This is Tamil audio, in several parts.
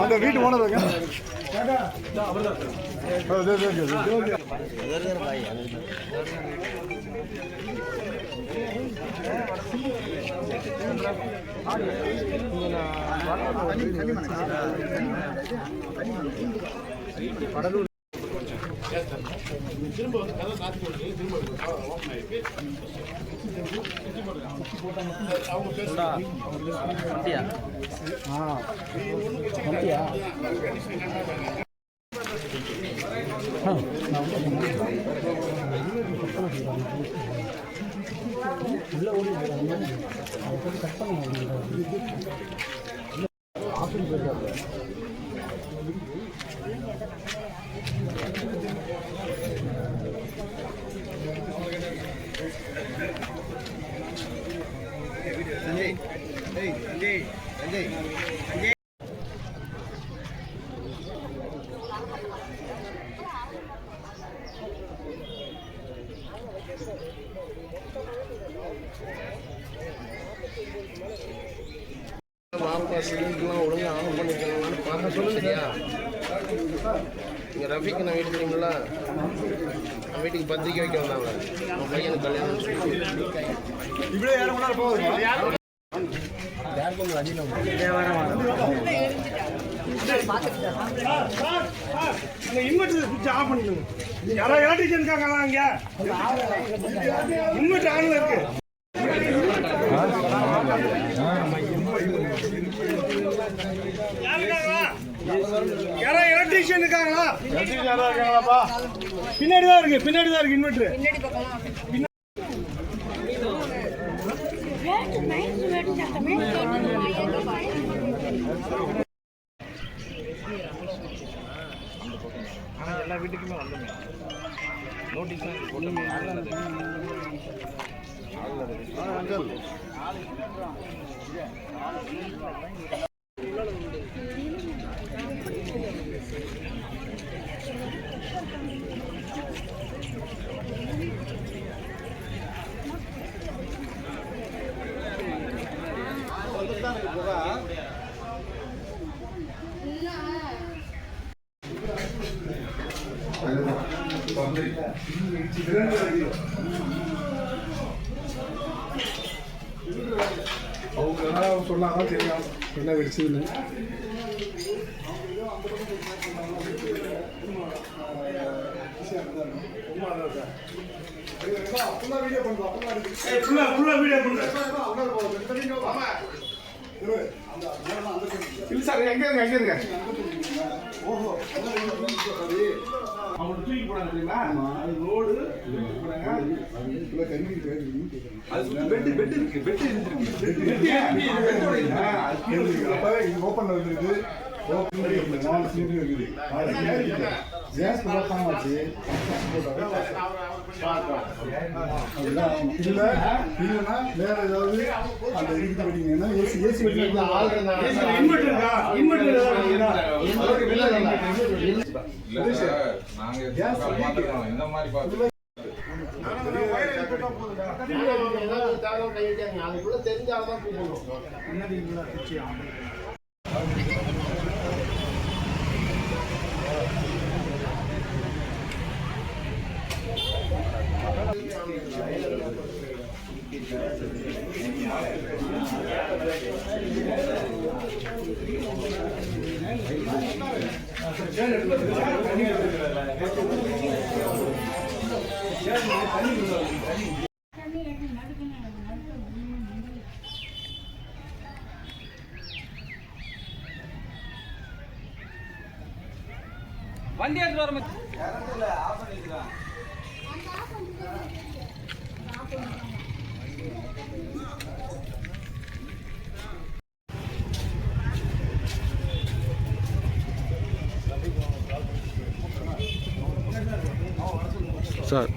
அந்த வீட்டு ஓனர் கடலூர் திரும்ப வந்து கதை காத்து திரும்ப ஓப்பன் ஆயிருக்கு அவங்க பேசுறாங்க உள்ள ஓடி கட் பண்ண ஆப்பிள் போயிருக்காரு Sanjay, hey, Sanjay. மார்க்கா சிலிண்டர்லாம் ஒழுங்காக ஆன் பண்ணிக்கணும்னு பார்க்க சொல்லுங்கய்யா. இங்கே ரஃபிக்கு நான் வீட்டு தெரியுமில்ல, நான் வீட்டுக்கு பத்திரிக்கை வைக்க வந்தாங்க. உங்கள் பையனுக்கு கல்யாணம் இப்படியே யாரும் முன்னாடி போகுது இன்வெர்டர் சுவிட்ச் ஆஃப் பண்ணிடுங்க. யாராவது எலக்ட்ரிஷியன் இருக்காங்களா? இங்கே இன்வெர்டர் ஆன்ல இருக்கு. யாராவது எலக்ட்ரிஷியன் இருக்காங்களா? பின்னாடி தான் இருக்கு இன்வெர்டர். எல்லா வீட்டுக்குமே வந்துங்க நோட்டீஸ் போட்டு அவங்க சொன்னாங்க தெரியும் என்ன வெடிச்சதுன்னு. ஓஹோ அவங்க தூக்கி போனாங்க தெரியுமா? அது ரோடு ஓப்பன் வந்துருக்கு. வேற ஏதாவது அந்த இருக்கு வெட்டிங்கன்னா ஏசி இந்த மாதிரி பார்த்து அதுக்குள்ள தெரிஞ்சால்தான் வண்டி எடுத்து வர சார்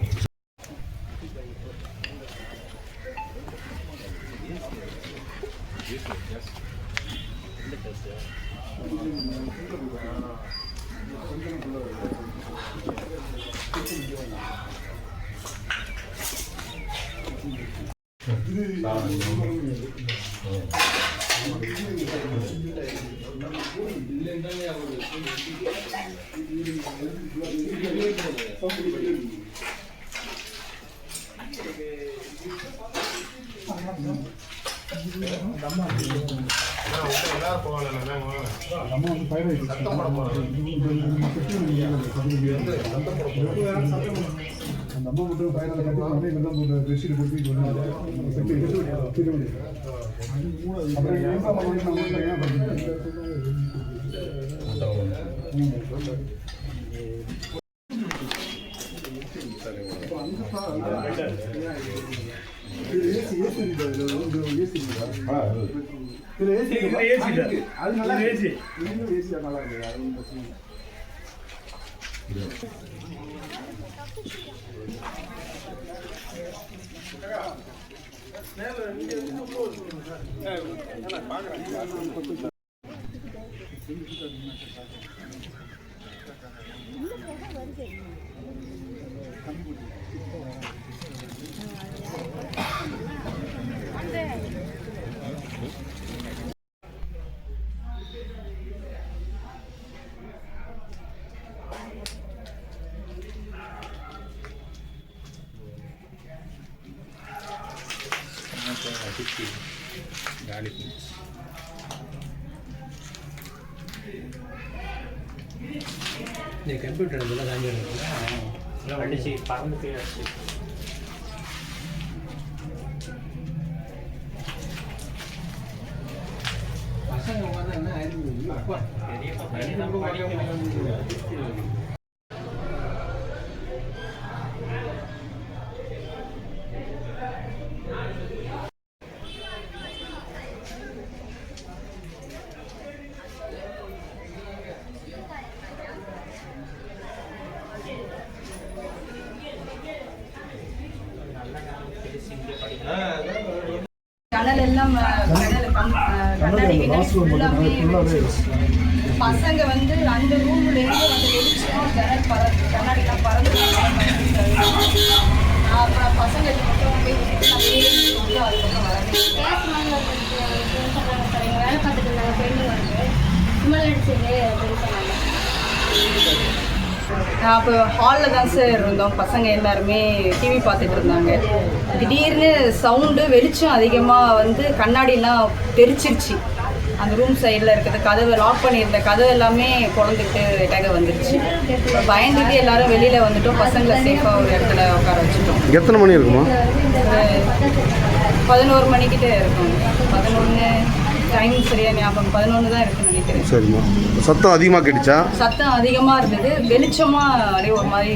कंप्यूटर அடிச்சு பறந்து போயாச்சு. பசங்க வந்து என்ன ஆயிருக்கு கனல் எல்லாம் கண்ணாடி பசங்க வந்து அந்த ரூம்ல இருந்து அந்த வெளிச்சம் ஜன்னல் கண்ணாடிலாம் பறந்து அப்புறம் பசங்க மட்டும் வேலை பார்த்துட்டு இருந்தாங்க ஃப்ரெண்டு வந்து சும்மா அடிச்சது அப்படின்னு சொன்னாங்க. அப்போ ஹாலில் தான் சார் இருந்தோம். பசங்க எல்லாருமே டிவி பார்த்துட்டு இருந்தாங்க. திடீர்னு சவுண்டு வெளிச்சம் அதிகமாக வந்து கண்ணாடிலாம் தெரிச்சிருச்சு. அந்த ரூம் சைடில் இருக்கிறது கதவை லாக் பண்ணியிருந்த கதவு எல்லாமே குழந்துட்டு டக வந்துருச்சு. பயந்துட்டு எல்லாரும் வெளியில் வந்துட்டோம். பசங்களை சேஃபாக ஒரு இடத்துல உட்கார வச்சுட்டோம். எத்தனை மணி இருக்குமா? 11 மணிக்கிட்டே இருக்கும். 11 டைம் சரியா ஞாபகம் 11 தான் இருக்குன்னு நினைக்கிறேன். சரிம்மா. சத்தம் அதிகமாக கேட்டுச்சா? சத்தம் அதிகமாக இருந்தது. வெளிச்சமாக அப்படியே ஒரு மாதிரி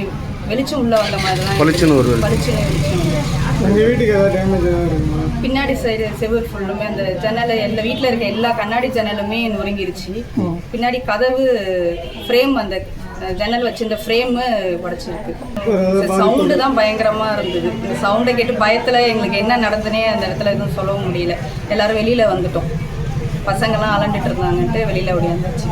வெளிச்சம் உள்ள வந்த மாதிரி தான் பளிச்சுன்னு ஒரு பளிச்சுன்னு வெளிச்சம். உங்கள் வீட்டுக்கு ஏதாவது டேமேஜ் ஏதாவது இருக்குமா? பின்னாடி சைடு செவர் ஃபுல்லுமே அந்த ஜன்னல் எல்லா வீட்டில் இருக்க எல்லா கண்ணாடி ஜன்னலுமே நொறுங்கிருச்சு. பின்னாடி கதவு ஃப்ரேம் அந்த ஜன்னல் வச்சு இந்த ஃப்ரேமு உடச்சிருக்கு. சவுண்டு தான் பயங்கரமாக இருந்தது. இந்த சவுண்டை கேட்டு பயத்தில் எங்களுக்கு என்ன நடந்துனே அந்த இடத்துல எதுவும் சொல்லவும் முடியல. எல்லாரும் வெளியில் வந்துட்டோம். பசங்கள்லாம் அலண்டுட்டு இருந்தாங்கன்ட்டு வெளியில் ஓடியாந்துச்சு.